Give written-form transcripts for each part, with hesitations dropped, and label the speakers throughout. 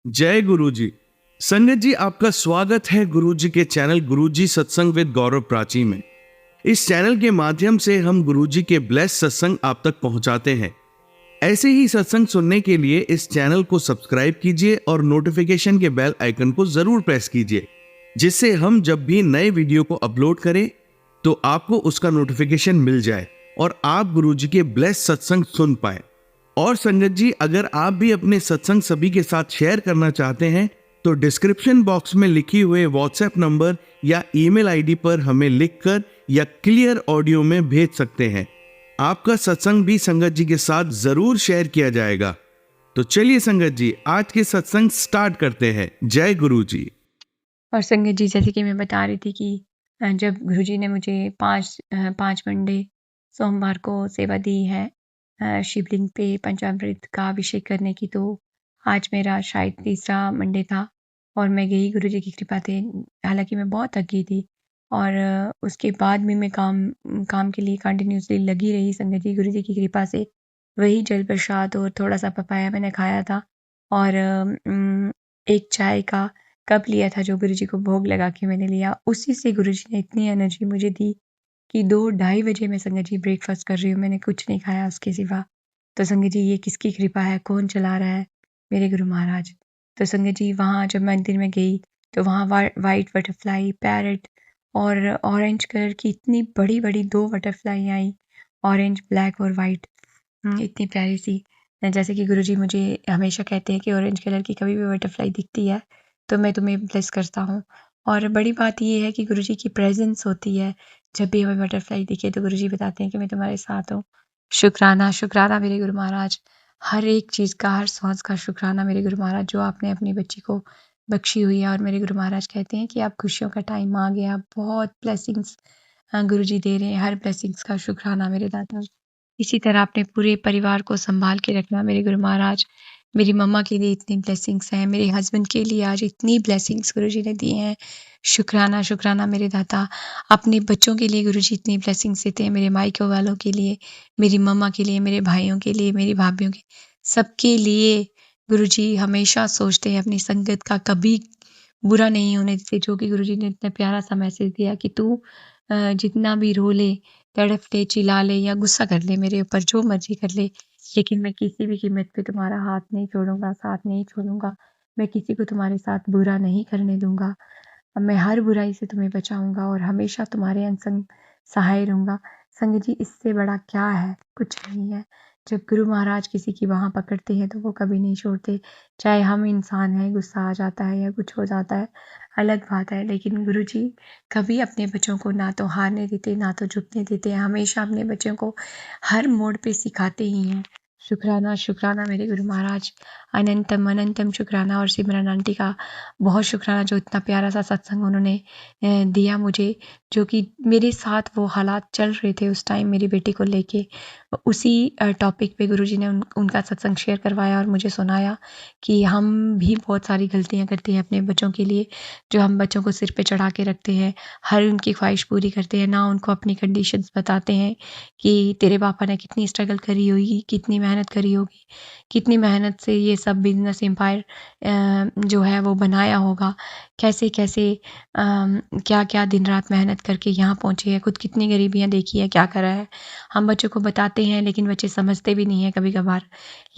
Speaker 1: जय गुरु जी। संगत जी, आपका स्वागत है गुरु जी के चैनल गुरु जी सत्संग विद गौरव प्राची में। इस चैनल के माध्यम से हम गुरु जी के ब्लेस सत्संग आप तक पहुंचाते हैं। ऐसे ही सत्संग सुनने के लिए इस चैनल को सब्सक्राइब कीजिए और नोटिफिकेशन के बेल आइकन को जरूर प्रेस कीजिए, जिससे हम जब भी नए वीडियो को अपलोड करें तो आपको उसका नोटिफिकेशन मिल जाए और आप गुरु जी के ब्लेस सत्संग सुन पाए। और संगत जी, अगर आप भी अपने सत्संग सभी के साथ शेयर करना चाहते हैं तो डिस्क्रिप्शन बॉक्स में लिखी हुए व्हाट्सएप नंबर या ईमेल आईडी पर हमें लिखकर या क्लियर ऑडियो में भेज सकते हैं। आपका सत्संग भी संगत जी के साथ जरूर शेयर किया जाएगा। तो चलिए संगत जी, आज के सत्संग स्टार्ट करते हैं। जय गुरु जी।
Speaker 2: और संगत जी, जैसे कि मैं बता रही थी कि जब गुरुजी ने मुझे 5 मंडे सोमवार को सेवा दी है शिवलिंग पे पंचामृत का अभिषेक करने की, तो आज मेरा शायद तीसरा मंडे था और मैं गई गुरुजी की कृपा से। हालांकि मैं बहुत थक गई थी और उसके बाद भी मैं काम के लिए कंटिन्यूसली लगी रही संगत जी, गुरुजी की कृपा से। वही जल प्रसाद और थोड़ा सा पपाया मैंने खाया था और एक चाय का कप लिया था जो गुरुजी को भोग लगा के मैंने लिया। उसी से गुरुजी ने इतनी एनर्जी मुझे दी कि 2 ढाई बजे मैं संगत जी ब्रेकफास्ट कर रही हूँ, मैंने कुछ नहीं खाया उसके सिवा। तो संगत जी, ये किसकी कृपा है, कौन चला रहा है? मेरे गुरु महाराज। तो संगत जी, वहाँ जब मंदिर में गई तो वहाँ वाइट बटरफ्लाई, पैरट और ऑरेंज कलर की इतनी बड़ी-बड़ी 2 बटरफ्लाई आई, ऑरेंज, ब्लैक और व्हाइट। इतनी प्यारी सी। जैसे कि गुरुजी मुझे हमेशा कहते हैं कि ऑरेंज कलर की कभी भी बटरफ्लाई दिखती है तो मैं तुम्हें ब्लेस करता हूँ। और बड़ी बात ये है कि गुरुजी की प्रेजेंस होती है। जब भी हमें बटरफ्लाई दिखे तो गुरुजी बताते हैं कि मैं तुम्हारे साथ हूँ। शुक्राना, शुक्राना मेरे गुरु महाराज। हर एक चीज़ का, हर सांस का शुक्राना मेरे गुरु महाराज, जो आपने अपनी बच्ची को बख्शी हुई है। और मेरे गुरु महाराज कहते हैं कि आप खुशियों का टाइम आ गया, बहुत ब्लेसिंग्स गुरुजी दे रहे हैं। हर ब्लेसिंग्स का शुक्राना मेरे दाता। इसी तरह अपने पूरे परिवार को संभाल के रखना मेरे गुरु महाराज। मेरी मम्मा के लिए इतनी ब्लेसिंग्स हैं, मेरे हस्बैंड के लिए आज इतनी ब्लेसिंग्स गुरुजी ने दी हैं। शुक्राना, शुक्राना मेरे दाता। अपने बच्चों के लिए गुरुजी इतनी ब्लेसिंग्स देते हैं, मेरे मायके वालों के लिए, मेरी मम्मा के लिए, मेरे भाइयों के लिए, मेरी भाभीयों के, सबके लिए गुरुजी हमेशा सोचते हैं अपनी संगत का कभी बुरा नहीं होने देते। जो कि गुरुजी ने इतना प्यारा सा मैसेज दिया कि तू जितना भी रो ले, तड़फ ले, चिल्ला ले या गुस्सा कर ले मेरे ऊपर, जो मर्जी कर ले, लेकिन मैं किसी भी कीमत पे तुम्हारा हाथ नहीं छोड़ूंगा, साथ नहीं छोड़ूंगा। मैं किसी को तुम्हारे साथ बुरा नहीं करने दूंगा। अब मैं हर बुराई से तुम्हें बचाऊंगा और हमेशा तुम्हारे अंग सहाय रहूंगा। संग जी, इससे बड़ा क्या है? कुछ नहीं है। जब गुरु महाराज किसी की बाह पकड़ते हैं तो वो कभी नहीं छोड़ते। चाहे हम इंसान हैं, गुस्सा आ जाता है या कुछ हो जाता है, अलग बात है, लेकिन गुरु जी कभी अपने बच्चों को ना तो हारने देते, ना तो झुकने देते हैं। हमेशा अपने बच्चों को हर मोड़ पे सिखाते ही हैं। शुक्राना, शुक्राना मेरे गुरु महाराज। अनंतम अनंतम शुक्राना। और सिमरन आंटी का बहुत शुक्राना, जो इतना प्यारा सा सत्संग उन्होंने दिया मुझे, जो कि मेरे साथ वो हालात चल रहे थे उस टाइम मेरी बेटी को लेके। उसी टॉपिक पे गुरुजी ने उनका सत्संग शेयर करवाया और मुझे सुनाया कि हम भी बहुत सारी गलतियाँ करते हैं अपने बच्चों के लिए, जो हम बच्चों को सिर पे चढ़ा के रखते हैं, हर उनकी ख्वाहिश पूरी करते हैं, ना उनको अपनी कंडीशंस बताते हैं कि तेरे पापा ने कितनी स्ट्रगल करी होगी, कितनी मेहनत करी होगी, कितनी मेहनत से ये सब बिजनेस एम्पायर जो है वो बनाया होगा, कैसे कैसे क्या क्या दिन रात मेहनत करके यहाँ पहुँचे हैं, खुद कितनी गरीबियाँ देखी है, क्या करा है। हम बच्चों को बताते हैं लेकिन बच्चे समझते भी नहीं है कभी कभार।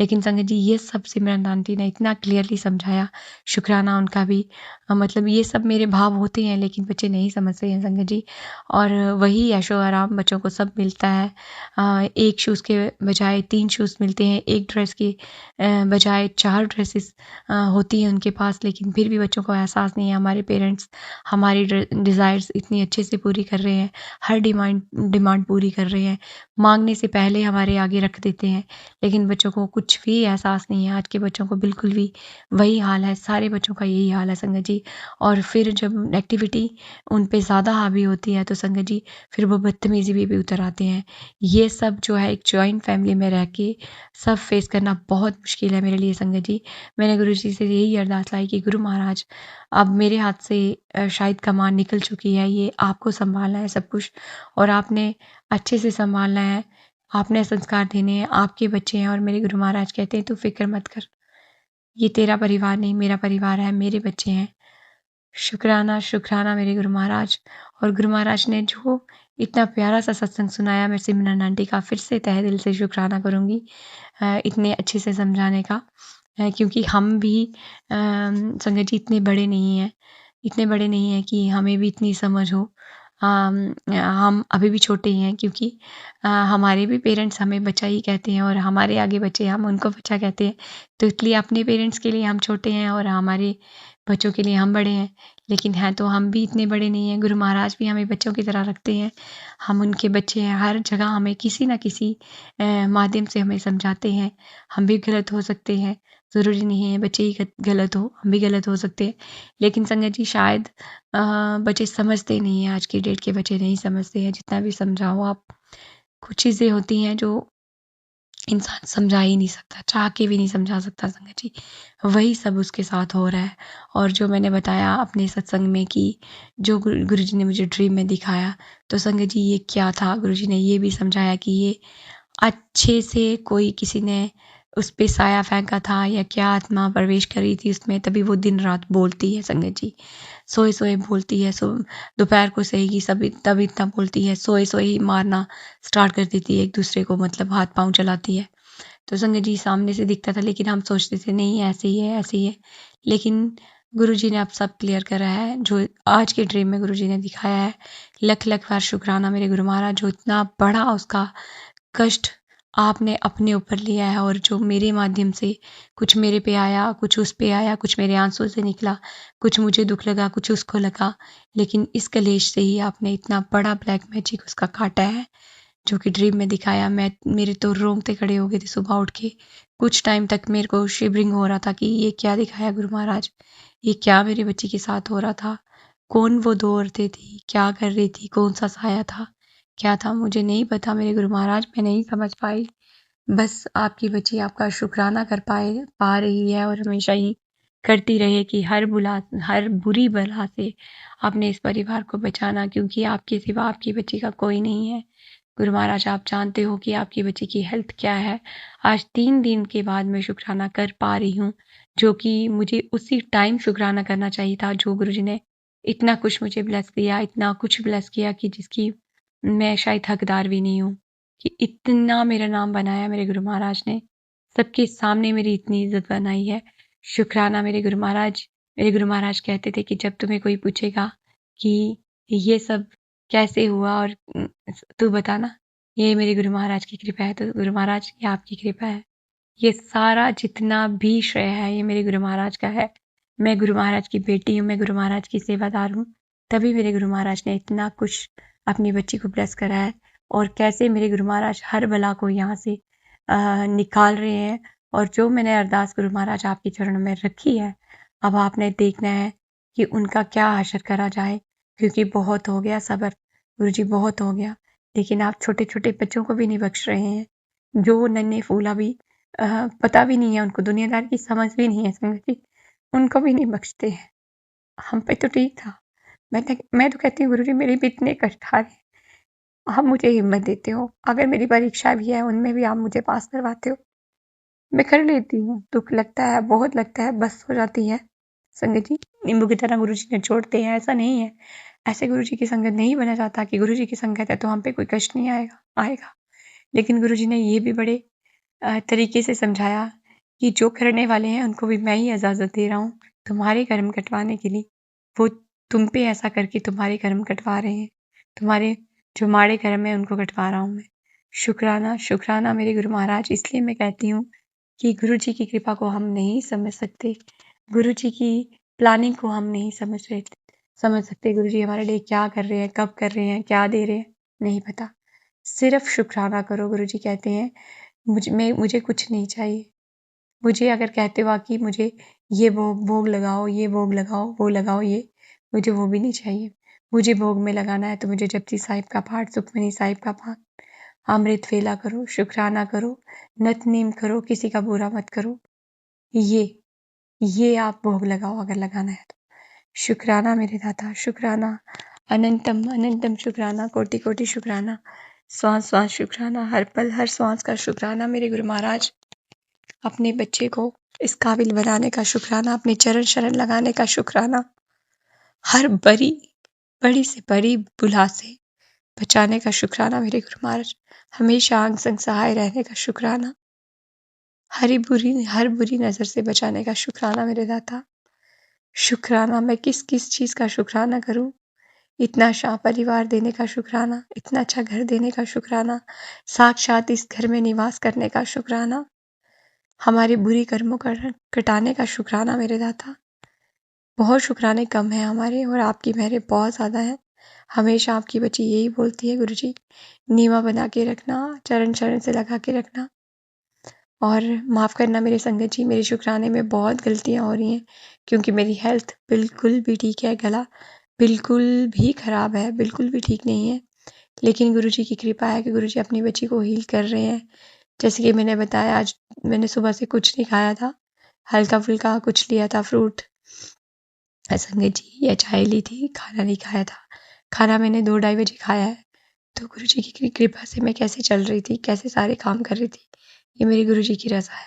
Speaker 2: लेकिन संगत जी, ये सब सिमरन आंटी ने इतना क्लियरली समझाया, शुक्राना उनका भी। मतलब ये सब मेरे भाव होते हैं लेकिन बच्चे नहीं समझते हैं संगत जी। और वही ऐशो आराम बच्चों को सब मिलता है। एक शूज़ के बजाय 3 शूज़ मिलते हैं, एक ड्रेस के बजाय 4 ड्रेसेस होती हैं उनके पास, लेकिन फिर भी बच्चों को एहसास नहीं है हमारे पेरेंट्स हमारी डिज़ायर्स इतनी अच्छे से पूरी कर रहे हैं, हर डिमांड पूरी कर रहे हैं, मांगने से पहले हमारे आगे रख देते हैं, लेकिन बच्चों को कुछ भी एहसास नहीं है। आज के बच्चों को बिल्कुल भी वही हाल है, सारे बच्चों का यही हाल है संगत जी। और फिर जब एक्टिविटी उन पे ज़्यादा हावी होती है तो संगत जी फिर वो बदतमीज़ी भी उतर आते हैं। ये सब जो है एक जॉइंट फैमिली में रह के सब फेस करना बहुत मुश्किल है मेरे लिए संगत जी। मैंने गुरु जी से यही अरदास लाई कि गुरु महाराज, अब मेरे हाथ से शायद कमान निकल चुकी है, ये आपको संभालना है सब कुछ, और आपने अच्छे से संभालना है, आपने संस्कार देने हैं, आपके बच्चे हैं। और मेरे गुरु महाराज कहते हैं तू फिक्र मत कर, ये तेरा परिवार नहीं, मेरा परिवार है, मेरे बच्चे हैं। शुक्राना, शुक्राना मेरे गुरु महाराज। और गुरु महाराज ने जो इतना प्यारा सा सत्संग सुनाया, मैं सिमरन आंटी का फिर से तहे दिल से शुक्राना करूँगी इतने अच्छे से समझाने का। क्योंकि हम भी संगत जी इतने बड़े नहीं हैं कि हमें भी इतनी समझ हो। हम अभी भी छोटे ही हैं, क्योंकि हमारे भी पेरेंट्स हमें बच्चा ही कहते हैं और हमारे आगे बच्चे हम उनको बच्चा कहते हैं। तो इसलिए अपने पेरेंट्स के लिए हम छोटे हैं और हमारे बच्चों के लिए हम बड़े हैं। लेकिन हैं तो हम भी इतने बड़े नहीं हैं। गुरु महाराज भी हमें बच्चों की तरह रखते हैं। हम उनके बच्चे हैं। हर जगह हमें किसी न किसी माध्यम से हमें समझाते हैं। हम भी गलत हो सकते हैं, ज़रूरी नहीं है बच्चे ही गलत हो, हम भी गलत हो सकते हैं। लेकिन संगत जी शायद बच्चे समझते नहीं हैं, आज की डेट के बच्चे नहीं समझते हैं, जितना भी समझाओ आप। कुछ चीज़ें होती हैं जो इंसान समझा ही नहीं सकता, चाह के भी नहीं समझा सकता संगत जी। वही सब उसके साथ हो रहा है। और जो मैंने बताया अपने सत्संग में कि जो गुरुजी ने मुझे ड्रीम में दिखाया, तो संगत जी ये क्या था, गुरुजी ने ये भी समझाया कि ये अच्छे से कोई किसी ने उस पे साया फेंका था या क्या आत्मा प्रवेश कर रही थी उसमें, तभी वो दिन रात बोलती है संगत जी। सोए सोए बोलती है, दोपहर को सहेगी सब तब इतना बोलती है, सोए सोए ही मारना स्टार्ट कर देती है एक दूसरे को, मतलब हाथ पांव चलाती है। तो संगत जी सामने से दिखता था, लेकिन हम सोचते थे नहीं ऐसे ही है, ऐसे ही है। लेकिन गुरुजी ने अब सब क्लियर करा है, जो आज के ड्रीम में गुरुजी ने दिखाया है। लख लख बार शुक्राना मेरे गुरु महाराज, जो इतना बड़ा उसका कष्ट आपने अपने ऊपर लिया है, और जो मेरे माध्यम से कुछ मेरे पे आया, कुछ उस पे आया, कुछ मेरे आंसू से निकला, कुछ मुझे दुख लगा, कुछ उसको लगा, लेकिन इस कलेश से ही आपने इतना बड़ा ब्लैक मैजिक उसका काटा है, जो कि ड्रीम में दिखाया। मेरे तो रोंगटे खड़े हो गए थे सुबह उठ के। कुछ टाइम तक मेरे को शिवरिंग हो रहा था कि ये क्या दिखाया गुरु महाराज, ये क्या मेरे बच्चे के साथ हो रहा था, कौन वो दो औरतें थी, क्या कर रही थी, कौन सा साया था, क्या था, मुझे नहीं पता मेरे गुरु महाराज, मैं नहीं समझ पाई। बस आपकी बच्ची आपका शुक्राना पा रही है, और हमेशा ही करती रहे कि हर बुरी बला से आपने इस परिवार को बचाना, क्योंकि आपके सिवा आपकी बच्ची का कोई नहीं है। गुरु महाराज आप जानते हो कि आपकी बच्ची की हेल्थ क्या है। आज 3 दिन के बाद मैं शुक्राना कर पा रही हूँ, जो कि मुझे उसी टाइम शुक्राना करना चाहिए था, जो गुरुजी ने इतना कुछ मुझे ब्लेस किया, इतना कुछ ब्लेस किया कि जिसकी मैं शायद हकदार भी नहीं हूँ, कि इतना मेरा नाम बनाया मेरे गुरु महाराज ने, सबके सामने मेरी इतनी इज्जत बनाई है। शुक्राना मेरे गुरु महाराज। मेरे गुरु महाराज कहते थे कि जब तुम्हें कोई पूछेगा कि ये सब कैसे हुआ, और तू बताना, ये मेरे गुरु महाराज की कृपा है, तो गुरु महाराज ये आपकी कृपा है। ये सारा जितना भी श्रेय है ये मेरे गुरु महाराज का है। मैं गुरु महाराज की बेटी हूँ, मैं गुरु महाराज की सेवादार हूँ, तभी मेरे गुरु महाराज ने इतना कुछ अपनी बच्ची को ब्लेस करा है। और कैसे मेरे गुरु महाराज हर बला को यहाँ से निकाल रहे हैं। और जो मैंने अरदास गुरु महाराज आपके चरणों में रखी है, अब आपने देखना है कि उनका क्या हशर करा जाए, क्योंकि बहुत हो गया सब्र गुरु जी, बहुत हो गया। लेकिन आप छोटे छोटे बच्चों को भी नहीं बख्श रहे हैं, जो नन्हे फूला भी पता भी नहीं है उनको, दुनियादार की समझ भी नहीं है संगत जी, उनको भी नहीं बख्शते हैं। हम पे तो ठीक था। मैं तो कहती हूँ गुरुजी मेरे भी इतने कष्ट आ रहे हैं, आप मुझे हिम्मत देते हो, अगर मेरी परीक्षा भी है उनमें भी आप मुझे पास करवाते हो, मैं कर लेती हूँ। दुख लगता है, बहुत लगता है, बस हो जाती है संगत जी। नींबू की तरह गुरुजी ने छोड़ते हैं, ऐसा नहीं है। ऐसे गुरुजी की संगत नहीं बना जाता कि गुरुजी की संगत है तो हम पे कोई कष्ट नहीं आएगा। लेकिन गुरुजी ने ये भी बड़े तरीके से समझाया कि जो करने वाले हैं उनको भी मैं ही इजाज़त दे रहा हूँ तुम्हारे कर्म कटवाने के लिए। वो तुम पे ऐसा करके तुम्हारे कर्म कटवा रहे हैं, तुम्हारे जो माड़े कर्म है उनको कटवा रहा हूँ मैं। शुक्राना, शुक्राना मेरे गुरु महाराज। इसलिए मैं कहती हूँ कि गुरु जी की कृपा को हम नहीं समझ सकते, गुरु जी की प्लानिंग को हम नहीं समझ सकते। गुरु जी हमारे लिए क्या कर रहे हैं, कब कर रहे हैं, क्या दे रहे हैं, नहीं पता। सिर्फ शुक्राना करो। गुरु जी कहते हैं मुझे कुछ नहीं चाहिए। मुझे अगर कहते हो कि मुझे ये भोग लगाओ, ये भोग लगाओ, वो लगाओ, ये मुझे वो भी नहीं चाहिए। मुझे भोग में लगाना है तो मुझे जपजी साहिब का पाठ, सुखमनी साहिब का पाठ, अमृत वेला करो, शुक्राना करो, नित्य करो, किसी का बुरा मत करो। ये आप भोग लगाओ अगर लगाना है तो। शुक्राना मेरे दाता, शुक्राना, अनंतम अनंतम शुक्राना, कोटि कोटि शुक्राना, श्वास श्वास शुक्राना, हर पल हर श्वास का शुक्राना मेरे गुरु महाराज। अपने बच्चे को इस काबिल बनाने का शुक्राना, अपने चरण शरण लगाने का शुक्राना, हर बड़ी से बड़ी बुला से बचाने का शुक्राना मेरे गुरु महाराज, हमेशा अंग संग सहाय रहने का शुक्राना, हर बुरी नज़र से बचाने का शुक्राना मेरे दाता। शुक्राना मैं किस किस चीज़ का शुक्राना करूं, इतना अच्छा परिवार देने का शुक्राना, इतना अच्छा घर देने का शुक्राना, साक्षात इस घर में निवास करने का शुक्राना, हमारे बुरी कर्मों का कटाने का शुक्राना मेरे दाता। बहुत शुक्राने कम हैं हमारे और आपकी मेहरें बहुत ज़्यादा हैं। हमेशा आपकी बच्ची यही बोलती है, गुरुजी नीवा बना के रखना, चरण शरण से लगा के रखना, और माफ़ करना मेरे संगत जी, मेरे शुक्राने में बहुत गलतियाँ हो रही हैं क्योंकि मेरी हेल्थ बिल्कुल भी ठीक है, गला बिल्कुल भी ख़राब है, बिल्कुल भी ठीक नहीं है। लेकिन गुरुजी की कृपा है कि गुरुजी अपनी बच्ची को हील कर रहे हैं। जैसे कि मैंने बताया, आज मैंने सुबह से कुछ नहीं खाया था, हल्का-फुल्का कुछ लिया था फ्रूट, संगत जी, या चाय ली थी, खाना नहीं खाया था। खाना मैंने 2 ढाई बजे खाया है। तो गुरुजी की कृपा से मैं कैसे चल रही थी, कैसे सारे काम कर रही थी, ये मेरे गुरुजी की रज़ा है,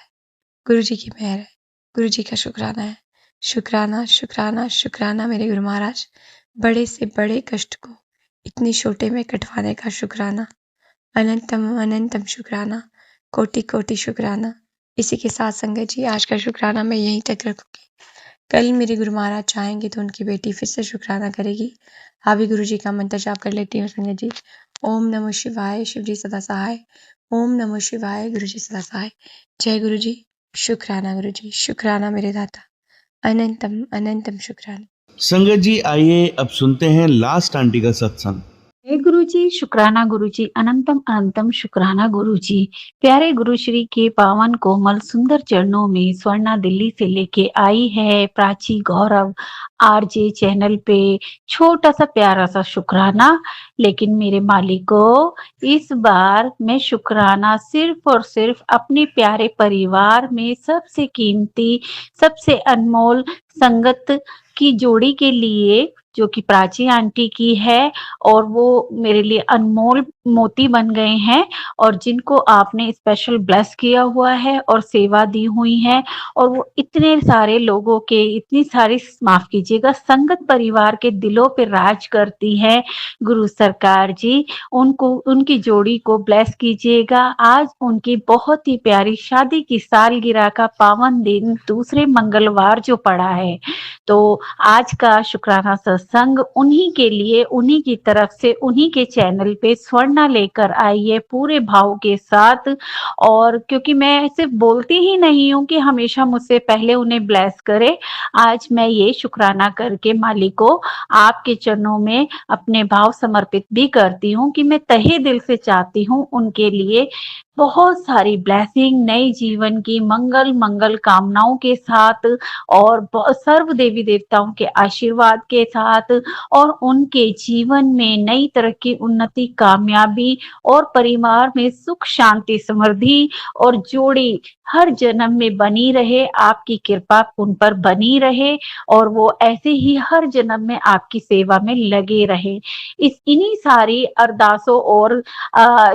Speaker 2: गुरुजी की मेहर है, गुरुजी का शुक्राना है। शुक्राना, शुक्राना, शुक्राना मेरे गुरु महाराज, बड़े से बड़े कष्ट को इतनी छोटे में कटवाने का शुक्राना, अनंतम अनंतम शुक्राना, कोटि कोटि शुक्राना। इसी के साथ संगत जी, आज का शुक्राना मैं यहीं तक रखूंगी। कल मेरे गुरु महाराज चाहेंगे तो उनकी बेटी फिर से शुक्राना करेगी। अभी गुरु जी का मंत्र जाप कर लेती हूँ संगत जी। ओम नमः शिवाय, शिव जी सदा सहाय। ओम नमः शिवाय, गुरु जी सदा सहाय। जय गुरु जी, शुक्राना गुरु जी, शुक्राना मेरे दाता, अनंतम अनंतम शुक्राना।
Speaker 1: संगत जी, आइए अब सुनते हैं लास्ट आंटी का सत्संग।
Speaker 3: हे गुरुजी, शुक्राना गुरुजी, अनंतम अनंतम शुक्राना गुरुजी। प्यारे गुरु श्री के पावन कोमल सुंदर चरणों में स्वर्णा दिल्ली से लेके आई है प्राची गौरव आरजे चैनल पे छोटा सा प्यारा सा शुक्राना। लेकिन मेरे मालिक को इस बार मैं शुक्राना सिर्फ और सिर्फ अपने प्यारे परिवार में सबसे कीमती, सबसे अनमोल संगत की जोड़ी के लिए, जो कि प्राची आंटी की है, और वो मेरे लिए अनमोल मोती बन गए हैं, और जिनको आपने स्पेशल ब्लेस किया हुआ है और सेवा दी हुई है, और वो इतने सारे लोगों के, इतनी सारी, माफ कीजिएगा, संगत परिवार के दिलों पे राज करती है। गुरु सरकार जी उनको, उनकी जोड़ी को ब्लेस कीजिएगा। आज उनकी बहुत ही प्यारी शादी की सालगिरह का पावन दिन दूसरे मंगलवार जो पड़ा है, तो आज का शुक्राना सत्संग उन्हीं के लिए, उन्हीं की तरफ से, उन्हीं के चैनल पे स्वर्णा लेकर आई है पूरे भाव के साथ। और क्योंकि मैं सिर्फ बोलती ही नहीं हूँ कि हमेशा मुझसे पहले उन्हें ब्लेस करे, आज मैं ये शुक्राना करके मालिक को आपके चरणों में अपने भाव समर्पित भी करती हूँ कि मैं तहे दिल से चाहती हूँ उनके लिए बहुत सारी ब्लेसिंग, नए जीवन की मंगल कामनाओं के साथ, और सर्व देवी देवताओं के आशीर्वाद के साथ, और उनके जीवन में नई तरक्की, उन्नति, कामयाबी, और परिवार में सुख शांति समृद्धि और जोड़ी हर जन्म में बनी रहे। आपकी कृपा उन पर बनी रहे और वो ऐसे ही हर जन्म में आपकी सेवा में लगे रहे। इन्हीं सारी अरदासों और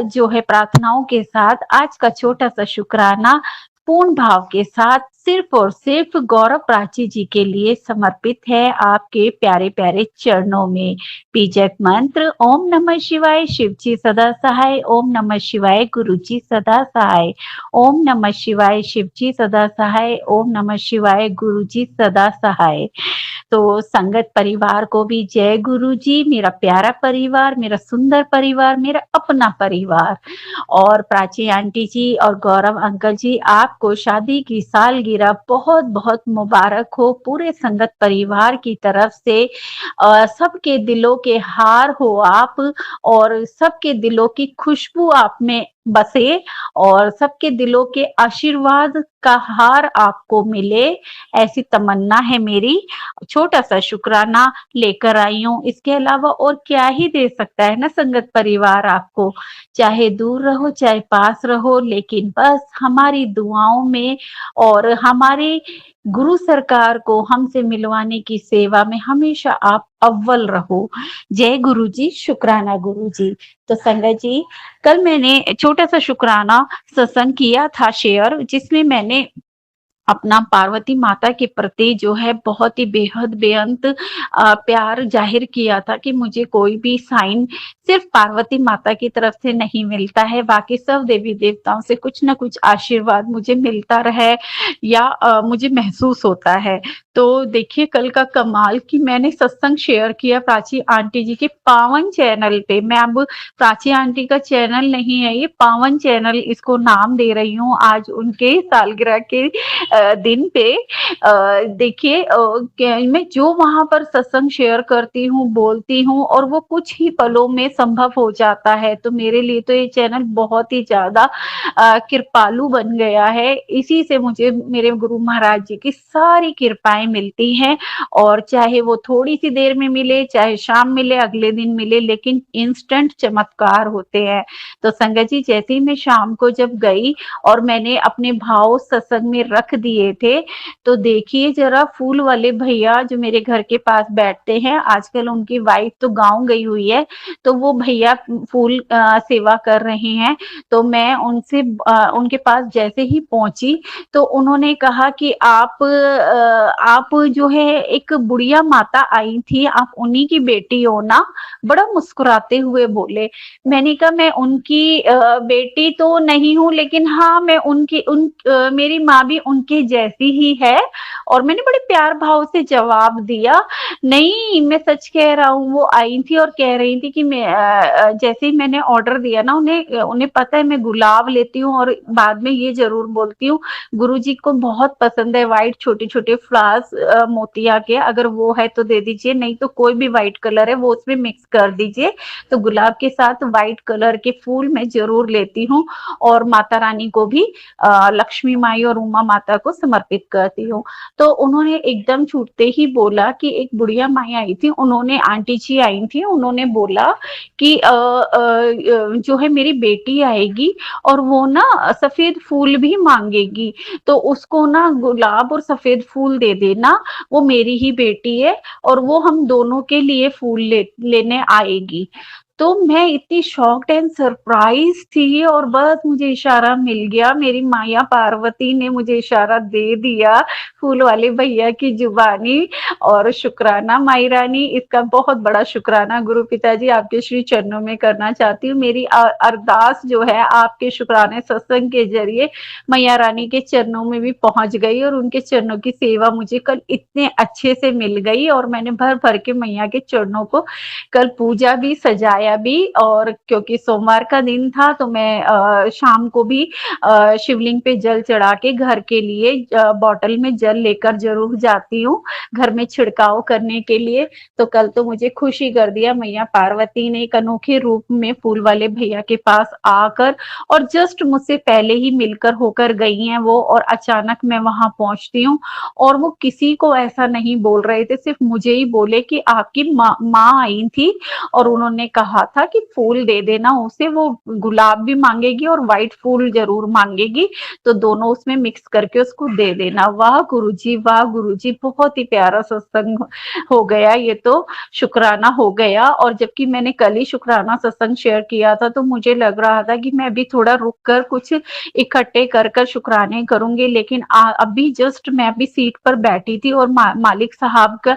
Speaker 3: जो है प्रार्थनाओं के साथ आज का छोटा सा शुक्राना पूर्ण भाव के साथ सिर्फ और सिर्फ गौरव प्राची जी के लिए समर्पित है आपके प्यारे प्यारे चरणों में। बीजक मंत्र ओम नमः शिवाय, शिव जी सदा सहाय। ओम नमः शिवाय, गुरु जी सदा सहाय। ओम नमः शिवाय, शिव जी सदा सहाय। ओम नमः शिवाय, गुरु जी सदा सहाय। तो संगत परिवार को भी जय गुरु जी, मेरा प्यारा परिवार, मेरा सुंदर परिवार, मेरा अपना परिवार। और प्राची आंटी जी और गौरव अंकल जी, आपको शादी की सालगिरह बहुत बहुत मुबारक हो पूरे संगत परिवार की तरफ से। सबके दिलों के हार हो आप, और सबके दिलों की खुशबू आप में बसे, और सबके दिलों के आशीर्वाद का हार आपको मिले, ऐसी तमन्ना है मेरी। छोटा सा शुक्राना लेकर आई हूँ, इसके अलावा और क्या ही दे सकता है ना संगत परिवार आपको, चाहे दूर रहो चाहे पास रहो, लेकिन बस हमारी दुआओं में और हमारे गुरु सरकार को हमसे मिलवाने की सेवा में हमेशा आप अव्वल रहो। जय गुरु जी, शुक्राना गुरु जी। तो संगत जी, कल मैंने छोटा-सा शुक्राना सत्संग किया था शेयर, जिसमें मैंने अपना पार्वती माता के प्रति जो है बहुत ही बेहद बेअंत प्यार ज़ाहिर किया था कि मुझे कोई भी साइन सिर्फ़ पार्वती माता की तरफ से नहीं मिलता है, बाकी सब देवी-देवताओं से कुछ न कुछ आशीर्वाद मुझे मिलता रहे या मुझे महसूस होता है। तो देखिए कल का कमाल कि मैंने सत्संग शेयर किया प्राची आंटी जी के पावन चैनल पे। मैं अब प्राची आंटी का चैनल नहीं है ये, पावन चैनल इसको नाम दे रही हूँ आज उनके सालगिरह के दिन पे। देखिए मैं जो वहाँ पर सत्संग शेयर करती हूँ, बोलती हूँ और वो कुछ ही पलों में संभव हो जाता है। तो मेरे लिए तो ये चैनल बहुत ही ज़्यादा कृपालु बन गया है। इसी से मुझे मेरे गुरु महाराज जी की सारी कृपाएँ मिलती हैं और चाहे वो थोड़ी-सी देर में मिले, चाहे शाम मिले, अगले दिन मिले, लेकिन इंस्टेंट चमत्कार होते हैं। तो संगत जी, जैसे ही मैं शाम को जब गई और मैंने अपने भाव सत्संग में रख दिए थे, तो देखिए ज़रा फूल वाले भैया जो मेरे घर के पास बैठते हैं, आजकल उनकी वाइफ तो गाँव गई हुई है, तो वो भैया फूल सेवा कर रहे हैं। तो मैं उनके पास जैसे ही पहुँची, तो उन्होंने कहा कि आप जो है एक बुढ़िया माता आई थी, आप उन्हीं की बेटी हो ना? बड़ा मुस्कुराते हुए बोले। मैंने कहा मैं उनकी बेटी तो नहीं हूँ, लेकिन हाँ मैं मेरी माँ भी उनके जैसी ही है। और मैंने बड़े प्यार भाव से जवाब दिया, नहीं मैं सच कह रहा हूँ। वो आई थी और कह रही थी कि जैसे ही मैंने ऑर्डर दिया ना, उन्हें पता है मैं गुलाब लेती हूँ और बाद में ये जरूर बोलती हूँ, गुरुजी को बहुत पसंद है व्हाइट छोटे-छोटे फ्लावर्स मोतिया के, अगर वो है तो दे दीजिए, नहीं तो कोई भी व्हाइट कलर है वो उसमें मिक्स कर दीजिए। तो गुलाब के साथ व्हाइट कलर के फूल मैं जरूर लेती हूँ और माता रानी को भी लक्ष्मी माई और उमा माता को समर्पित करती हूँ। तो उन्होंने एकदम छूटते ही बोला कि एक बुढ़िया माई आई थी, उन्होंने आंटी जी आई थी, उन्होंने बोला कि जो है मेरी बेटी आएगी और वो ना सफेद फूल भी मांगेगी, तो उसको ना गुलाब और सफेद फूल दे देना, वो मेरी ही बेटी है और वो हम दोनों के लिए फूल लेने आएगी। तो मैं इतनी शॉक्ड एंड सरप्राइज थी और बस मुझे इशारा मिल गया, मेरी माया पार्वती ने मुझे इशारा दे दिया फूल वाले भैया की जुबानी। और शुक्राना माई रानी, इसका बहुत बड़ा शुक्राना गुरु पिताजी आपके श्री चरणों में करना चाहती हूँ। मेरी अरदास जो है आपके शुक्राने सत्संग के जरिए मैया रानी के चरणों में भी पहुंच गई और उनके चरणों की सेवा मुझे कल इतने अच्छे से मिल गई और मैंने भर भर के मैया के चरणों को कल पूजा भी, सजाया भी। और क्योंकि सोमवार का दिन था तो मैं शाम को भी शिवलिंग पे जल चढ़ा के घर के लिए बॉटल में जल लेकर जरूर जाती हूँ घर में छिड़काव करने के लिए। तो कल तो मुझे खुशी कर दिया मैया पार्वती ने एक अनोखे रूप में फूल वाले भैया के पास आकर, और जस्ट मुझसे पहले ही मिलकर होकर गई हैं वो, और अचानक मैं वहां पहुंचती हूँ और वो किसी को ऐसा नहीं बोल रहे थे, सिर्फ मुझे ही बोले कि आपकी माँ आई थी और उन्होंने कहा था कि फूल दे देना उसे, वो गुलाब भी मांगेगी और व्हाइट फूल जरूर मांगेगी, तो दोनों उसमें मिक्स करके उसको दे देना। वाह गुरुजी, वाह गुरुजी, बहुत ही प्यारा सत्संग हो गया ये तो, शुक्राना हो गया। और जबकि मैंने कल ही शुक्राना सत्संग शेयर किया था तो मुझे लग रहा था कि मैं भी थोड़ा रुक कर कुछ इकट्ठे कर कर शुक्राने करूंगी, लेकिन अभी जस्ट मैं अभी सीट पर बैठी थी और मालिक साहब का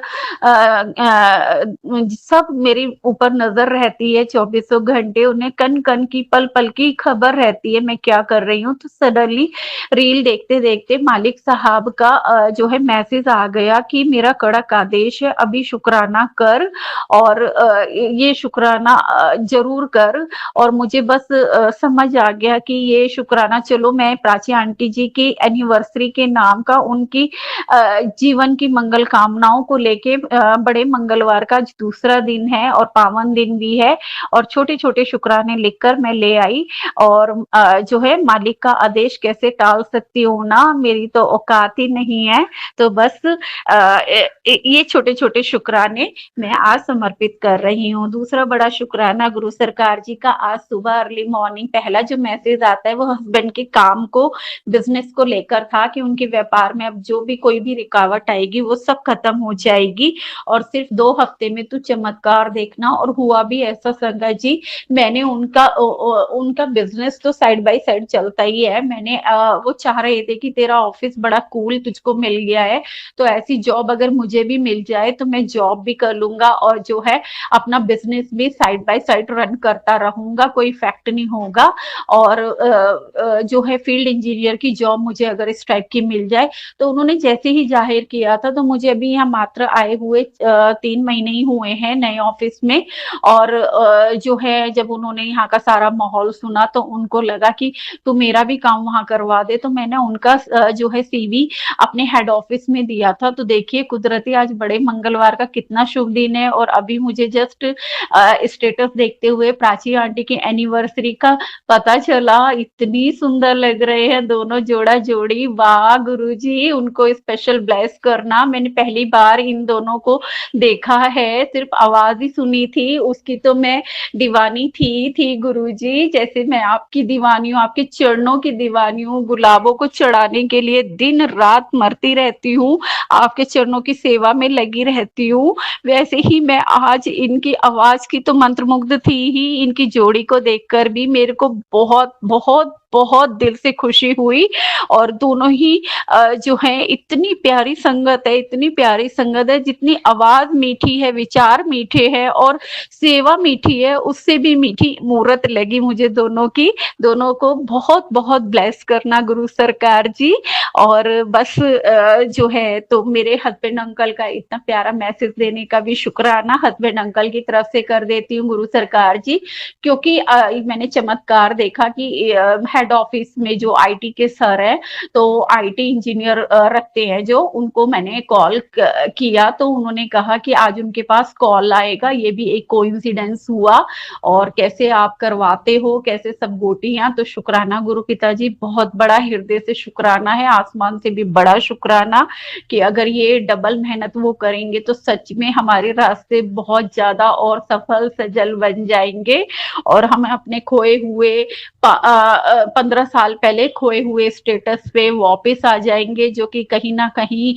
Speaker 3: सब मेरे ऊपर नजर रहती है 24 घंटे, उन्हें कन कन की पल पल की खबर रहती है मैं क्या कर रही हूँ। तो सडनली रील देखते देखते मालिक साहब का जो है मैसेज आ गया कि मेरा कड़क आदेश है, अभी शुक्राना कर और ये शुक्राना जरूर कर। और मुझे बस समझ आ गया कि ये शुक्राना, चलो मैं प्राची आंटी जी की एनिवर्सरी के नाम का उनकी जीवन की मंगल कामनाओं को लेके बड़े मंगलवार का दूसरा दिन है और पावन दिन भी है, है और छोटे-छोटे शुक्राने लिखकर मैं ले आई और जो है मालिक का आदेश कैसे टाल सकती हूँ ना, मेरी तो औकात ही नहीं है। तो बस ये छोटे-छोटे शुक्राने मैं आज समर्पित कर रही हूँ। दूसरा बड़ा शुक्राना गुरु सरकार जी का, आज सुबह अर्ली मॉर्निंग पहला जो मैसेज आता है वो हस्बैंड के काम को, बिज़नेस को लेकर था कि उनके व्यापार में अब जो भी कोई भी रुकावट आएगी वो सब खत्म हो जाएगी और सिर्फ 2 हफ्ते में तू चमत्कार देखना। और हुआ भी ऐसा संगत जी, मैंने उनका बिज़नेस तो साइड बाय साइड चलता ही है। मैंने वो चाह रहे थे कि तेरा ऑफिस बड़ा कूल तुझको मिल गया है, तो ऐसी जॉब अगर मुझे भी मिल जाए तो मैं जॉब भी कर लूँगा और जो है अपना बिज़नेस भी साइड बाय साइड रन करता रहूँगा, कोई इफ़ेक्ट नहीं होगा। और जो है फील्ड इंजीनियर की जॉब मुझे अगर इस टाइप की मिल जाए, तो उन्होंने जैसे ही ज़ाहिर किया था, तो मुझे अभी यहाँ मात्र आए हुए 3 महीने ही हुए हैं नए ऑफिस में। और जो है जब उन्होंने यहाँ का सारा माहौल सुना तो उनको लगा कि तू मेरा भी काम वहाँ करवा दे। तो मैंने उनका जो है सीवी अपने हेड ऑफिस में दिया था। तो देखिए कुदरती आज बड़े मंगलवार का कितना शुभ दिन है और अभी मुझे जस्ट स्टेटस देखते हुए प्राची आंटी की एनिवर्सरी का पता चला। इतनी सुंदर लग रहे हैं दोनों जोड़ा जोड़ी। वाह गुरुजी, उनको स्पेशल ब्लेस करना। मैंने पहली बार इन दोनों को देखा है, सिर्फ आवाज ही सुनी थी, उसकी तो मैं दीवानी थी गुरुजी। जैसे मैं आपकी दीवानी हूँ, आपके चरणों की दीवानी हूँ, गुलाबों को चढ़ाने के लिए दिन रात मरती रहती हूँ, आपके चरणों की सेवा में लगी रहती हूँ। वैसे ही मैं आज इनकी आवाज की तो मंत्रमुग्ध थी ही, इनकी जोड़ी को देखकर भी मेरे को बहुत बहुत बहुत दिल से खुशी हुई। और दोनों ही जो है इतनी प्यारी संगत है, इतनी प्यारी संगत है। जितनी आवाज मीठी है, विचार मीठे हैं और सेवा मीठी है, उससे भी मीठी मूरत लगी मुझे दोनों की। दोनों को बहुत बहुत ब्लेस करना गुरु सरकार जी। और बस जो है तो मेरे हस्बैंड अंकल का इतना प्यारा मैसेज देने का भी शुक्राना हस्बैंड अंकल की तरफ से कर देती हूँ गुरु सरकार जी। क्योंकि मैंने चमत्कार देखा कि हेड ऑफिस में जो आईटी के सर है, तो आईटी इंजीनियर रखते हैं जो, उनको मैंने कॉल किया तो उन्होंने कहा कि आज उनके पास कॉल आएगा। ये भी एक कोइंसिडेंस हुआ। और कैसे आप करवाते हो, कैसे सब गोटियां, तो शुक्राना गुरु पिताजी, बहुत बड़ा हृदय से शुक्राना है, आसमान से भी बड़ा शुक्राना कि अगर ये डबल मेहनत वो करेंगे तो सच में हमारे रास्ते बहुत ज्यादा और सफल सजल बन जाएंगे और हम अपने खोए हुए 15 साल पहले खोए हुए स्टेटस पे वापस आ जाएंगे, जो कि कहीं ना कहीं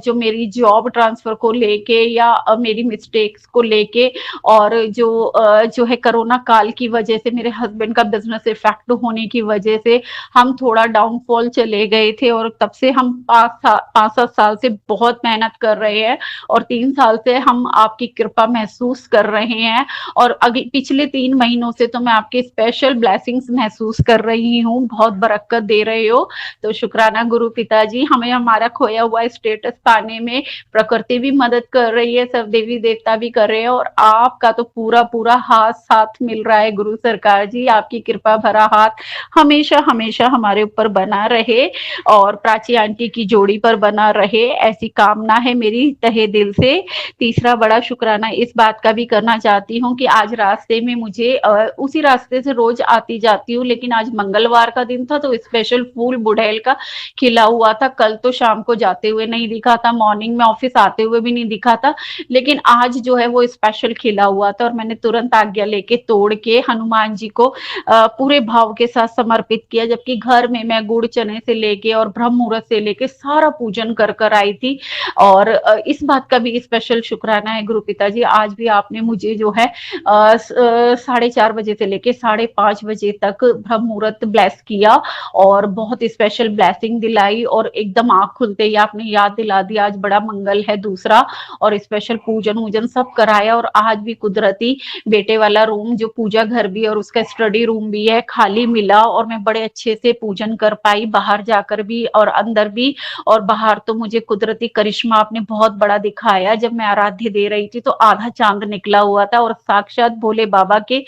Speaker 3: जो मेरी जॉब ट्रांसफर को लेके या मेरी मिस्टेक्स को लेके और जो है कोरोना काल की वजह से मेरे हस्बैंड का बिजनेस इफेक्ट होने की वजह से हम थोड़ा डाउनफॉल चले गए थे। और तब से हम 5-7 साल से बहुत मेहनत कर रहे हैं और 3 साल से हम आपकी कृपा महसूस कर रहे हैं। और पिछले 3 महीनों से तो मैं आपके स्पेशल ब्लेसिंग्स महसूस कर रही हूँ, बहुत बरकत दे रहे हो। तो शुक्राना गुरु पिताजी, हमें हमारा खोया हुआ स्टेटस पाने में प्रकृति भी मदद कर रही है, सब देवी देवता भी कर रहे हैं और आपका तो पूरा पूरा हाथ साथ मिल रहा है गुरु सरकार जी। आपकी कृपा भरा हाथ हमेशा हमेशा हमारे ऊपर बना रहे और प्राची आंटी की जोड़ी पर बना रहे, ऐसी कामना है मेरी तहे दिल से। तीसरा बड़ा शुक्राना इस बात का भी करना चाहती हूँ कि आज रास्ते में मुझे उसी रास्ते से रोज आती जाती हूँ, लेकिन आज मंगलवार का दिन था तो स्पेशल फूल बुढ़ेल का खिला हुआ था। कल तो शाम को जाते हुए नहीं दिखा था, मॉर्निंग में ऑफिस आते हुए भी नहीं दिखा था, लेकिन आज जो है वो स्पेशल खिला हुआ था और मैंने तुरंत आज्ञा लेके तोड़ के हनुमान जी को पूरे भाव के साथ समर्पित किया। जबकि घर में मैं गुड़ चने से लेके और ब्रह्म मुहूर्त से लेके सारा पूजन कर आई थी। और इस बात का भी स्पेशल शुक्राना है गुरु पिताजी, आज भी आपने मुझे जो है 4:30 बजे से लेके 5:30 बजे तक ब्रह्म मुहूर्त ब्लेस किया और बहुत स्पेशल ब्लेसिंग दिलाई और एकदम आंख खुलते ही आपने याद दिला दिया आज बड़ा मंगल है दूसरा, और स्पेशल पूजन वूजन सब कराया। और आज भी कुदरती बेटे वाला रूम जो पूजा घर भी और उसका स्टडी रूम भी है खाली मिला और मैं बड़े अच्छे से पूजन कर पाई, बाहर जाकर भी और अंदर भी। और बाहर तो मुझे कुदरती करिश्मा आपने बहुत बड़ा दिखाया, जब मैं आराध्य दे रही थी तो आधा चांद निकला हुआ था और साक्षात भोले बाबा के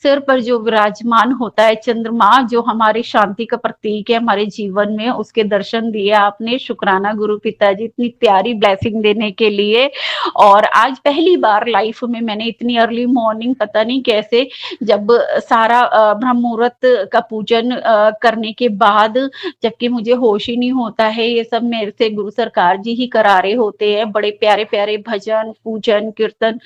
Speaker 3: सिर पर जो विराजमान होता है चंद्रमा चंद्रमा जो हमारी शांति का प्रतीक है हमारे जीवन में, उसके दर्शन दिए आपने। शुक्राना गुरु पिताजी इतनी प्यारी ब्लेसिंग देने के लिए। और आज पहली बार लाइफ में मैंने इतनी अर्ली मॉर्निंग पता नहीं कैसे, जब सारा ब्रह्म मुहूर्त का पूजन करने के बाद, जबकि मुझे होश ही नहीं होता है, ये सब मेरे से गुरु सरकार जी ही करा रहे होते हैं। बड़े प्यारे प्यारे भजन, पूजन, कीर्तन,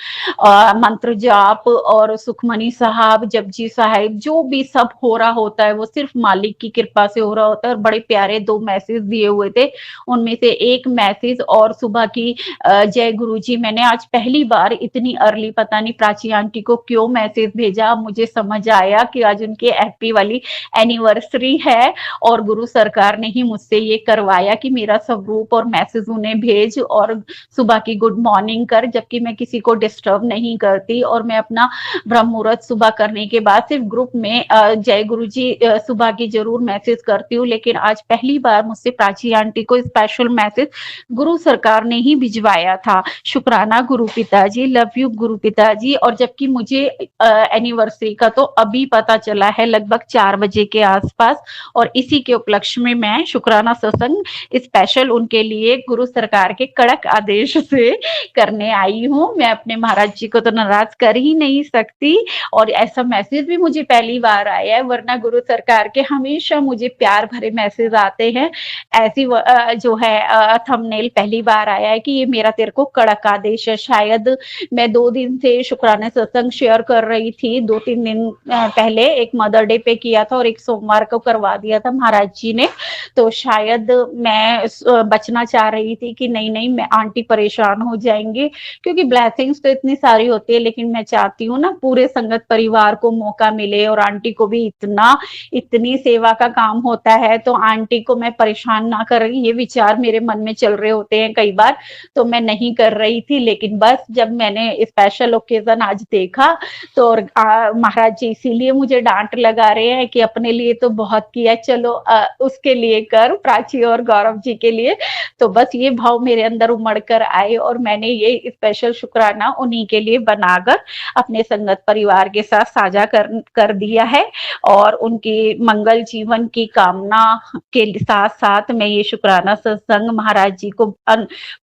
Speaker 3: मंत्र जाप और सुखमनी साहब, जपजी साहिब, जो भी सब हो रहा होता है वो सिर्फ मालिक की कृपा से हो रहा होता है। और बड़े प्यारे 2 मैसेज दिए हुए थे, उनमें से एक मैसेज और सुबह की जय गुरु जी। मैंने आज पहली बार इतनी अर्ली, पता नहीं प्राची आंटी को क्यों मैसेज भेजा, मुझे समझ आया कि आज उनके एफपी वाली एनिवर्सरी है और गुरु सरकार ने ही मुझसे ये करवाया कि मेरा स्वरूप और मैसेज उन्हें भेज और सुबह की गुड मॉर्निंग कर। जबकि मैं किसी को डिस्टर्ब नहीं करती और मैं अपना ब्रह्म मुहूर्त सुबह करने के बाद सिर्फ ग्रुप में जय गुरु जी सुबह की जरूर मैसेज करती हूँ। लेकिन आज पहली बार मुझसे प्राची आंटी को स्पेशल मैसेज गुरु सरकार ने ही भिजवाया था। शुक्राना गुरु पिताजी, लव यू गुरु पिताजी। और जबकि मुझे एनिवर्सरी का तो अभी पता चला है लगभग 4 बजे के आसपास, और इसी के उपलक्ष्य में मैं शुक्राना सत्संग स्पेशल उनके लिए गुरु सरकार के कड़क आदेश से करने आई हूँ। मैं अपने महाराज जी को तो नाराज कर ही नहीं सकती, और ऐसा मैसेज भी मुझे पहली बार आया है, वरना गुरु सरकार के हमेशा मुझे प्यार भरे मैसेज आते हैं। ऐसी जो है थंबनेल पहली बार आया है कि ये मेरा तेरे को कड़क आदेश है। शायद मैं 2 दिन से शुक्राना सत्संग शेयर कर रही थी, 2-3 दिन पहले एक मदर डे पे किया था और एक सोमवार को करवा दिया था महाराज जी ने। तो शायद मैं बचना चाह रही थी कि नहीं मैं आंटी परेशान हो जाएंगे, क्योंकि ब्लेसिंग्स तो इतनी सारी होती है, लेकिन मैं चाहती हूँ ना पूरे संगत परिवार को मौका मिले, और आंटी को भी इतनी सेवा का काम होता है, तो आंटी को मैं परेशान ना कर रही, ये विचार मेरे मन में चल रहे होते हैं कई बार, तो मैं नहीं कर रही थी। लेकिन बस जब मैंने स्पेशल ओकेजन आज देखा तो महाराज जी इसीलिए मुझे डांट लगा रहे हैं कि अपने लिए तो बहुत किया, चलो उसके लिए कर, प्राची और गौरव जी के लिए। तो बस ये भाव मेरे अंदर उमड़ कर आए और मैंने ये स्पेशल शुक्राना उन्हीं के लिए बनाकर अपने संगत परिवार के साथ साझा कर दिया है। और उनकी मंगल जीवन की कामना के साथ साथ मैं ये शुक्राना सत्संग महाराज जी को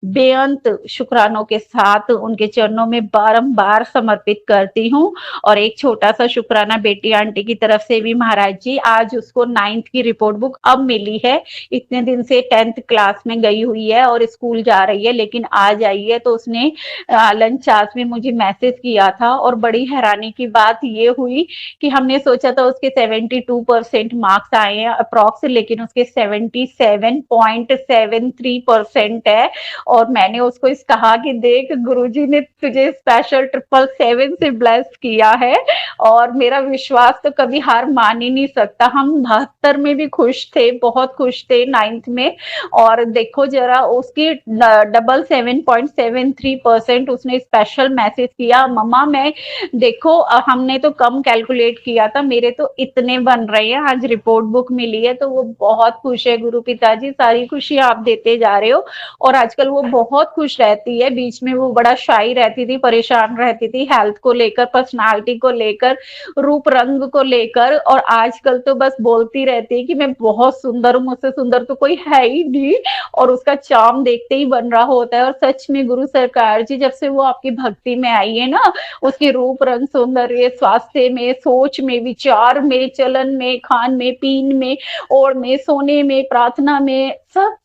Speaker 3: बेअंत शुक्रानों के साथ उनके चरणों में बारंबार समर्पित करती हूँ। और एक छोटा सा शुक्राना बेटी आंटी की तरफ से भी, महाराज जी आज उसको 9th की रिपोर्ट बुक अब मिली है, इतने दिन से 10th क्लास में गई हुई है और स्कूल जा रही है, लेकिन आज आई है। तो उसने लंच आवर्स में मुझे मैसेज किया था, और बड़ी हैरानी की बात ये हुई कि हमने सोचा था उसके 72% मार्क्स आए हैं अप्रॉक्स, लेकिन उसके 77.73% है। और मैंने उसको कहा कि देख गुरुजी ने तुझे स्पेशल 777 से ब्लेस किया है, और मेरा विश्वास तो कभी हार मान ही नहीं सकता। हम 72 में भी खुश थे, बहुत खुश थे 9th में, और देखो जरा उसकी 777.73% उसने स्पेशल मैसेज किया, मम्मा मैं देखो हमने तो कम कैलकुलेट किया था, मेरे तो इतने बन रहे हैं, आज रिपोर्ट बुक मिली है। तो वो बहुत खुश है। गुरु पिताजी सारी खुशी आप देते जा रहे हो, और आजकल वो बहुत खुश रहती है। बीच में वो बड़ा शाई रहती थी, परेशान रहती थी हेल्थ को लेकर, पर्सनालिटी को लेकर, रूप रंग को लेकर, और आजकल तो बस बोलती रहती है कि मैं बहुत सुंदर हूँ, मुझसे सुंदर तो कोई है ही नहीं, और उसका चार्म देखते ही बन रहा होता है। और सच में गुरु सरकार जी जब से वो आपकी भक्ति में आई है ना, उसके रूप रंग, सौंदर्य, स्वास्थ्य में, सोच में, विचार में, चलन में, खान में, पीन में, और में, सोने में, प्रार्थना में, सब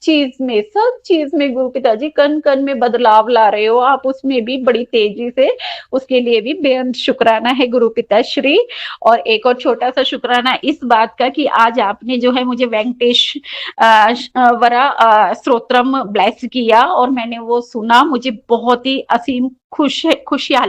Speaker 3: चीज में गुरु पिताजी कण कण में बदलाव ला रहे हो आप, उसमें भी बड़ी तेजी से। उसके लिए भी बेअंत शुक्राना है गुरु पिता श्री। और एक और छोटा सा शुक्राना इस बात का कि आज आपने जो है मुझे वेंकटेश वरा स्तोत्रम ब्लेस किया, और मैंने वो सुना, मुझे बहुत ही असीम खुशियां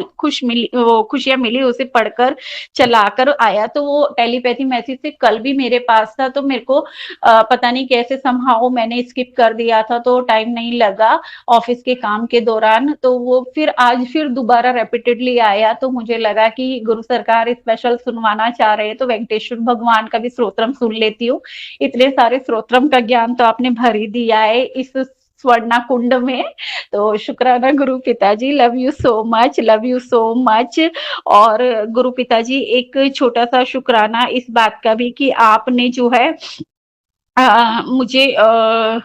Speaker 3: मिली उसे पढ़कर, चलाकर आया। तो वो टेलीपैथी मैसेज से कल भी मेरे पास था, तो मेरे को पता नहीं कैसे समहाउ मैंने स्किप कर दिया था, तो टाइम नहीं लगा ऑफिस के काम के दौरान। तो वो फिर आज फिर दोबारा रेपिटेडली आया, तो मुझे लगा कि गुरु सरकार स्पेशल सुनवाना चाह रहे हैं, तो वेंकटेश्वर भगवान का भी स्तोत्रम सुन लेती हूँ। इतने सारे स्तोत्रम का ज्ञान तो आपने भर ही दिया है। इस स्वर्णा कुंड में। तो शुक्राना गुरु पिताजी, love you so much, love you so much. और गुरु पिताजी एक छोटा-सा शुक्राना इस बात का भी कि आपने जो है मुझे अ,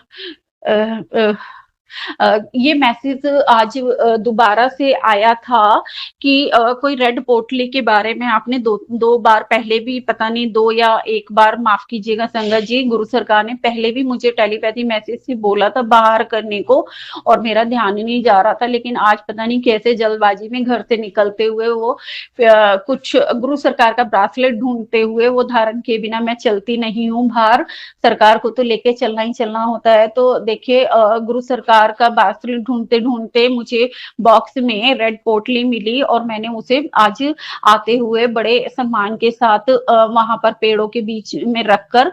Speaker 3: अ, ये मैसेज आज दोबारा से आया था कि कोई रेड पोटली के बारे में आपने दो बार पहले भी, पता नहीं 2 या 1 बार, माफ कीजिएगा संगत जी, गुरु सरकार ने पहले भी मुझे टेलीपैथी मैसेज से बोला था बाहर करने को, और मेरा ध्यान ही नहीं जा रहा था। लेकिन आज पता नहीं कैसे जल्दबाजी में घर से निकलते हुए वो कुछ गुरु सरकार का ब्रासलेट ढूंढते हुए वो धारण किए बिना मैं चलती नहीं हूँ बाहर, सरकार को तो लेके चलना ही चलना होता है। तो देखिए गुरु सरकार का ब्रासलेट ढूंढते ढूंढते मुझे बॉक्स में रेड पोटली मिली, और मैंने उसे आज आते हुए बड़े सम्मान के साथ वहां पर पेड़ों के बीच में रखकर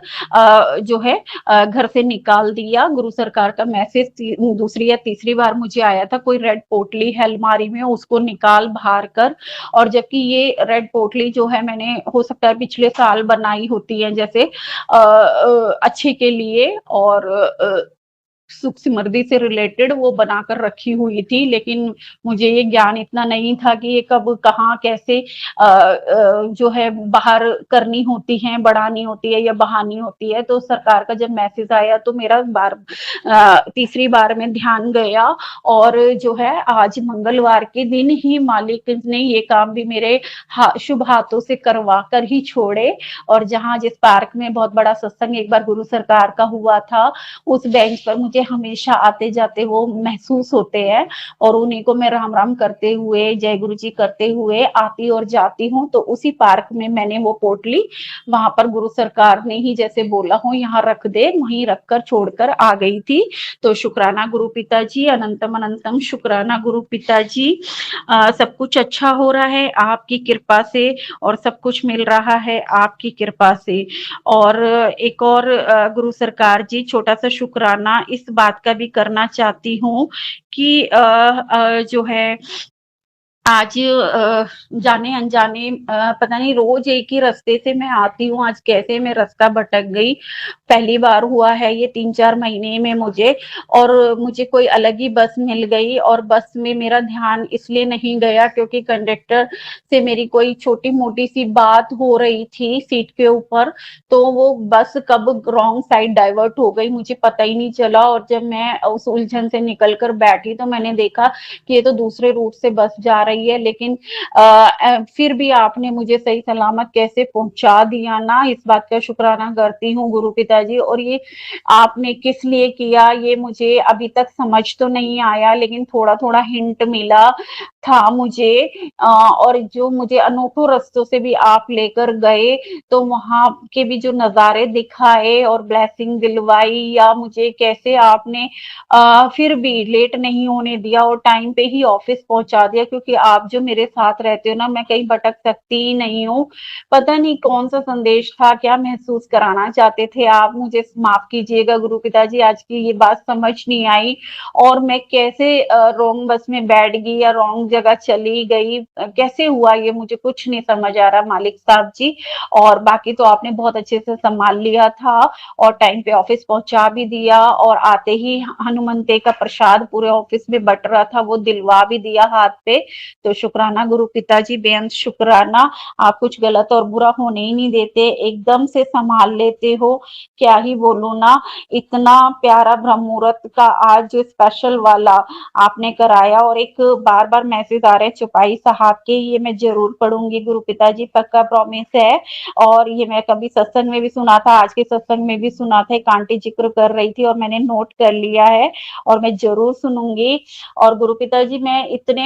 Speaker 3: जो है घर से निकाल दिया। गुरु सरकार का मैसेज दूसरी या तीसरी बार मुझे आया था, कोई रेड पोटली है अलमारी में, उसको निकाल बाहर कर। और जबकि ये रेड पोटली जो है मैंने हो सकता है पिछले साल बनाई होती है, जैसे अच्छे के लिए और सुख समृद्धि से रिलेटेड वो बनाकर रखी हुई थी। लेकिन मुझे ये ज्ञान इतना नहीं था कि ये कब कहाँ कैसे जो है बाहर करनी होती है, बढ़ानी होती है या बहानी होती है। तो सरकार का जब मैसेज आया तो मेरा तीसरी बार में ध्यान गया, और जो है आज मंगलवार के दिन ही मालिक ने ये काम भी मेरे शुभ हाथों से करवा कर ही छोड़े। और जहाँ जिस पार्क में बहुत बड़ा सत्संग एक बार गुरु सरकार का हुआ था, उस बेंच पर मुझे हमेशा आते जाते वो महसूस होते हैं, और उन्हीं को मैं राम राम करते हुए, जय गुरु जी करते हुए आती और जाती हूँ। तो उसी पार्क में मैंने वो पोटली वहां पर गुरु सरकार ने ही जैसे बोला हो यहाँ रख दे, वहीं रखकर छोड़कर आ गई थी। तो शुक्राना गुरु पिताजी, अनंतम अनंतम शुक्राना गुरु पिताजी। सब कुछ अच्छा हो रहा है आपकी कृपा से, और सब कुछ मिल रहा है आपकी कृपा से। और एक और गुरु सरकार जी, छोटा सा शुक्राना इस बात का भी करना चाहती हूँ कि जो है आज जाने अनजाने पता नहीं रोज एक ही रास्ते से मैं आती हूँ, आज कैसे मैं रास्ता भटक गई। पहली बार हुआ है ये 3-4 महीने में मुझे, और मुझे कोई अलग ही बस मिल गई, और बस में मेरा ध्यान इसलिए नहीं गया क्योंकि कंडक्टर से मेरी कोई छोटी मोटी सी बात हो रही थी सीट के ऊपर, तो वो बस कब रॉन्ग साइड डाइवर्ट हो गई मुझे पता ही नहीं चला। और जब मैं उस उलझन से निकल कर बैठी तो मैंने देखा कि ये तो दूसरे रूट से बस जा रही है। लेकिन फिर भी आपने मुझे सही सलामत कैसे पहुंचा दिया ना, इस बात का शुक्राना करती हूँ गुरु पिताजी। और ये आपने किस लिए किया ये मुझे अभी तक समझ तो नहीं आया, लेकिन थोड़ा थोड़ा हिंट मिला था मुझे। और जो मुझे अनोखों रास्तों से भी आप लेकर गए, तो वहां के भी जो नजारे दिखाए और ब्लेसिंग दिलवाई, या मुझे कैसे आपने फिर भी लेट नहीं होने दिया और टाइम पे ही ऑफिस पहुंचा दिया, क्योंकि आप जो मेरे साथ रहते हो ना, मैं कहीं भटक सकती ही नहीं हूँ। पता नहीं कौन सा संदेश था, क्या महसूस कराना चाहते थे आप, मुझे माफ कीजिएगा गुरु पिताजी, आज की ये बात समझ नहीं आई। और मैं कैसे रॉन्ग बस में बैठ गई या रॉन्ग जगह चली गई, कैसे हुआ ये मुझे कुछ नहीं समझ आ रहा मालिक साहब जी। और बाकी तो आपने बहुत अच्छे से संभाल लिया था, और टाइम पे ऑफिस पहुंचा भी दिया, और आते ही हनुमंते का प्रसाद पूरे ऑफिस में बट रहा था, वो दिलवा भी दिया हाथ पे। तो शुक्राना गुरु पिताजी, बेअंत शुक्राना। आप कुछ गलत और बुरा होने ही नहीं देते, एकदम से संभाल लेते हो, क्या ही बोलूं ना। इतना प्यारा ब्रह्म मुहूर्त का आज जो स्पेशल वाला आपने कराया, और एक बार बार मैसेज आ रहे चौपाई साहब के, ये मैं जरूर पढ़ूंगी गुरु पिताजी, पक्का प्रॉमिस है। और ये मैं कभी सत्संग में भी सुना था, आज के सत्संग में भी सुना था, एक आंटी जिक्र कर रही थी और मैंने नोट कर लिया है, और मैं जरूर सुनूंगी। और गुरु पिताजी मैं इतने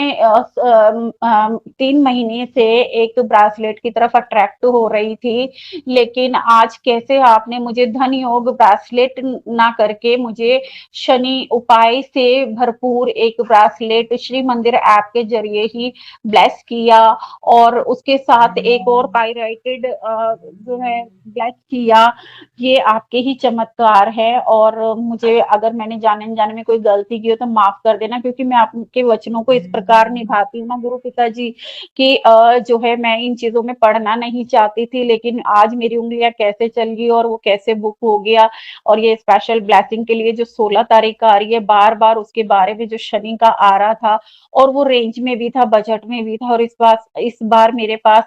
Speaker 3: 3 महीने से एक ब्रासलेट की तरफ अट्रैक्ट हो रही थी, लेकिन आज कैसे आपने मुझे धन योग ब्रासलेट ना करके मुझे शनि उपाय से भरपूर एक ब्रासलेट श्री मंदिर ऐप के जरिए ही ब्लेस किया, और उसके साथ एक और पायराइटेड जो है ब्लेस किया। ये आपके ही चमत्कार है, और मुझे अगर मैंने जाने अनजाने में कोई गलती की हो तो माफ कर देना, क्योंकि मैं आपके वचनों को इस प्रकार निभाती हूँ ना गुरु पिताजी कि जो है मैं इन चीज़ों में पढ़ना नहीं चाहती थी, लेकिन आज मेरी उँगलियाँ कैसे चल गई और वो कैसे बुक हो गया। और ये स्पेशल ब्लेसिंग के लिए जो 16 तारीख का आ रही है, बार-बार उसके बारे में जो शनि का आ रहा था और वो रेंज में भी था, बजट में भी था और इस बार मेरे पास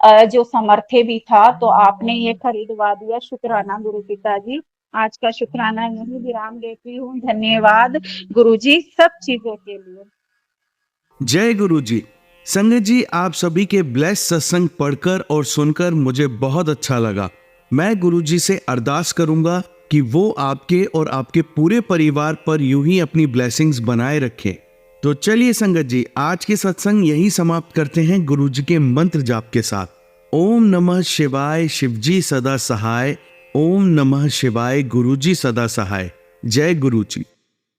Speaker 3: जो सामर्थ्य भी था, तो आपने ये खरीदवा दिया। शुक्राना गुरु पिताजी। आज का शुक्राना यहीं विराम देती हूँ। धन्यवाद गुरुजी सब चीज़ों के लिए।
Speaker 1: जय गुरु जी। संगत जी, आप सभी के ब्लेस सत्संग पढ़कर और सुनकर मुझे बहुत अच्छा लगा। मैं गुरु जी से अरदास करूंगा कि वो आपके और आपके पूरे परिवार पर यूं ही अपनी ब्लेसिंग्स बनाए रखें। तो चलिए संगत जी, आज के सत्संग यही समाप्त करते हैं गुरु जी के मंत्र जाप के साथ। ओम नमः शिवाय, शिवजी सदा सहाय। ओम नमः शिवाय, गुरु जी सदा सहाय। जय गुरु जी।